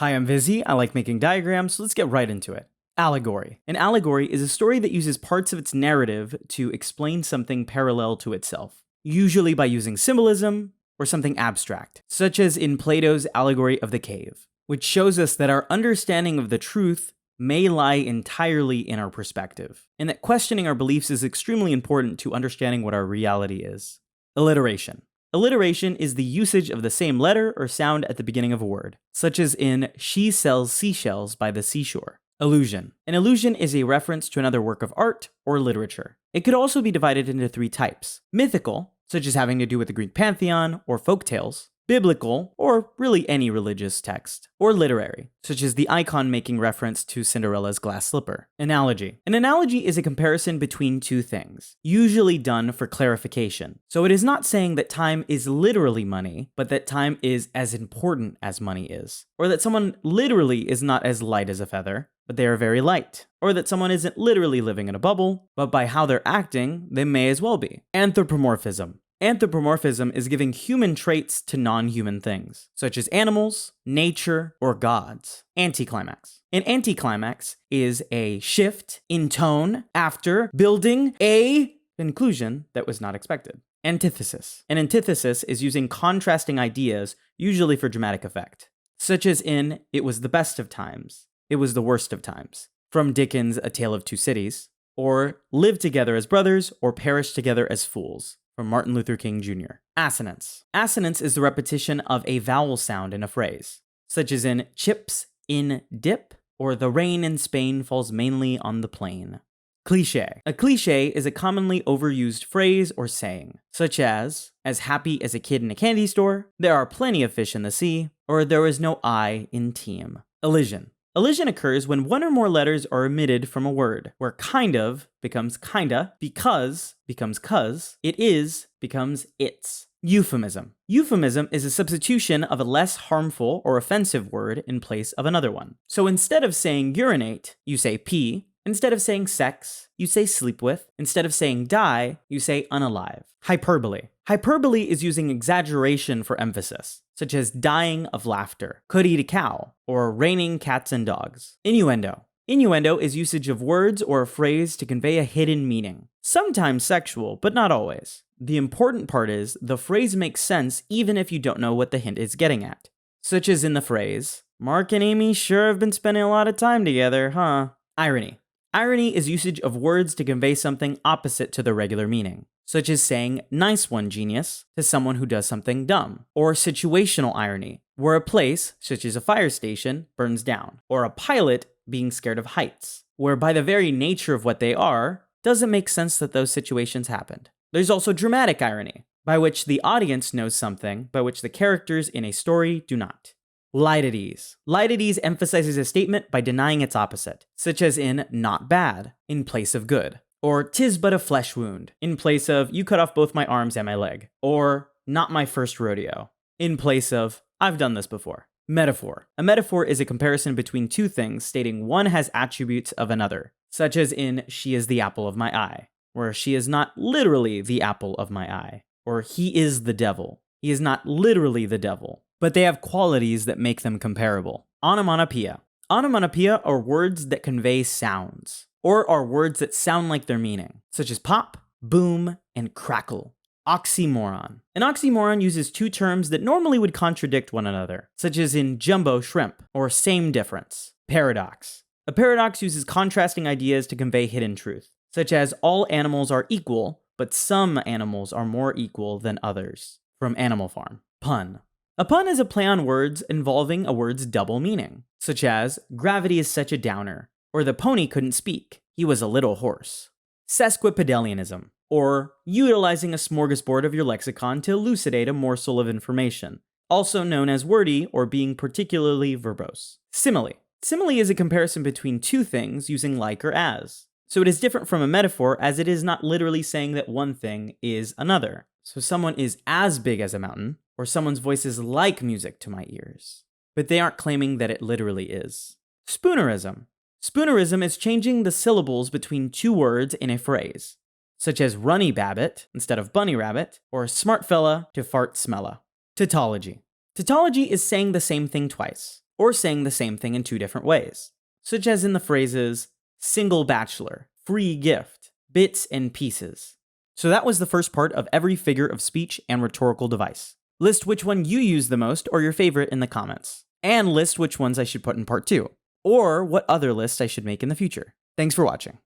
Hi, I'm Vizzy. I like making diagrams, so let's get right into it. Allegory. An allegory is a story that uses parts of its narrative to explain something parallel to itself, usually by using symbolism or something abstract, such as in Plato's Allegory of the Cave, which shows us that our understanding of the truth may lie entirely in our perspective, and that questioning our beliefs is extremely important to understanding what our reality is. Alliteration. Alliteration is the usage of the same letter or sound at the beginning of a word, such as in She sells seashells by the seashore. Allusion. An allusion is a reference to another work of art or literature. It could also be divided into three types: mythical, such as having to do with the Greek pantheon or folk tales; biblical, or really any religious text; or literary, such as the icon making reference to Cinderella's glass slipper. Analogy. An analogy is a comparison between two things, usually done for clarification. So it is not saying that time is literally money, but that time is as important as money is. Or that someone literally is not as light as a feather, but they are very light. Or that someone isn't literally living in a bubble, but by how they're acting, they may as well be. Anthropomorphism. Anthropomorphism is giving human traits to non-human things, such as animals, nature, or gods. Anti-Climax. An anti-climax is a shift in tone after building a conclusion that was not expected. Antithesis. An antithesis is using contrasting ideas, usually for dramatic effect, such as in It was the best of times, it was the worst of times, from Dickens' A Tale of Two Cities, or Live together as brothers, or perish together as fools, from Martin Luther King Jr. Assonance. Assonance is the repetition of a vowel sound in a phrase, such as in chips in dip, or the rain in Spain falls mainly on the plain. Cliche. A cliche is a commonly overused phrase or saying, such as happy as a kid in a candy store, there are plenty of fish in the sea, or there is no I in team. Elision. Elision occurs when one or more letters are omitted from a word, where kind of becomes kinda, because becomes cuz, it is becomes it's. Euphemism. Euphemism is a substitution of a less harmful or offensive word in place of another one. So instead of saying urinate, you say pee. Instead of saying sex, you say sleep with. Instead of saying die, you say unalive. Hyperbole. Hyperbole is using exaggeration for emphasis, such as dying of laughter, could eat a cow, or raining cats and dogs. Innuendo. Innuendo is usage of words or a phrase to convey a hidden meaning, sometimes sexual, but not always. The important part is the phrase makes sense even if you don't know what the hint is getting at, such as in the phrase, Mark and Amy sure have been spending a lot of time together, huh? Irony. Irony is usage of words to convey something opposite to their regular meaning, such as saying nice one, genius, to someone who does something dumb. Or situational irony, where a place, such as a fire station, burns down. Or a pilot being scared of heights, where by the very nature of what they are, doesn't make sense that those situations happened. There's also dramatic irony, by which the audience knows something by which the characters in a story do not. Litotes. Litotes emphasizes a statement by denying its opposite, such as in not bad, in place of good. Or 'tis but a flesh wound, in place of you cut off both my arms and my leg. Or not my first rodeo, in place of I've done this before. Metaphor. A metaphor is a comparison between two things stating one has attributes of another, such as in she is the apple of my eye, where she is not literally the apple of my eye. Or he is the devil. He is not literally the devil, but they have qualities that make them comparable. Onomatopoeia. Onomatopoeia are words that convey sounds, or are words that sound like their meaning, such as pop, boom, and crackle. Oxymoron. An oxymoron uses two terms that normally would contradict one another, such as in jumbo shrimp, or same difference. Paradox. A paradox uses contrasting ideas to convey hidden truth, such as all animals are equal, but some animals are more equal than others. From Animal Farm. Pun. A pun is a play on words involving a word's double meaning, such as gravity is such a downer, or the pony couldn't speak, he was a little horse. Sesquipedalianism, or utilizing a smorgasbord of your lexicon to elucidate a morsel of information, also known as wordy or being particularly verbose. Simile. Simile is a comparison between two things using like or as. So it is different from a metaphor as it is not literally saying that one thing is another. So someone is as big as a mountain, or someone's voice is like music to my ears. But they aren't claiming that it literally is. Spoonerism. Spoonerism is changing the syllables between two words in a phrase, such as runny babbit instead of bunny rabbit, or smart fella to fart smella. Tautology. Tautology is saying the same thing twice, or saying the same thing in two different ways, such as in the phrases single bachelor, free gift, bits and pieces. So that was the first part of every figure of speech and rhetorical device. List which one you use the most or your favorite in the comments, and list which ones I should put in part 2, or what other lists I should make in the future. Thanks for watching.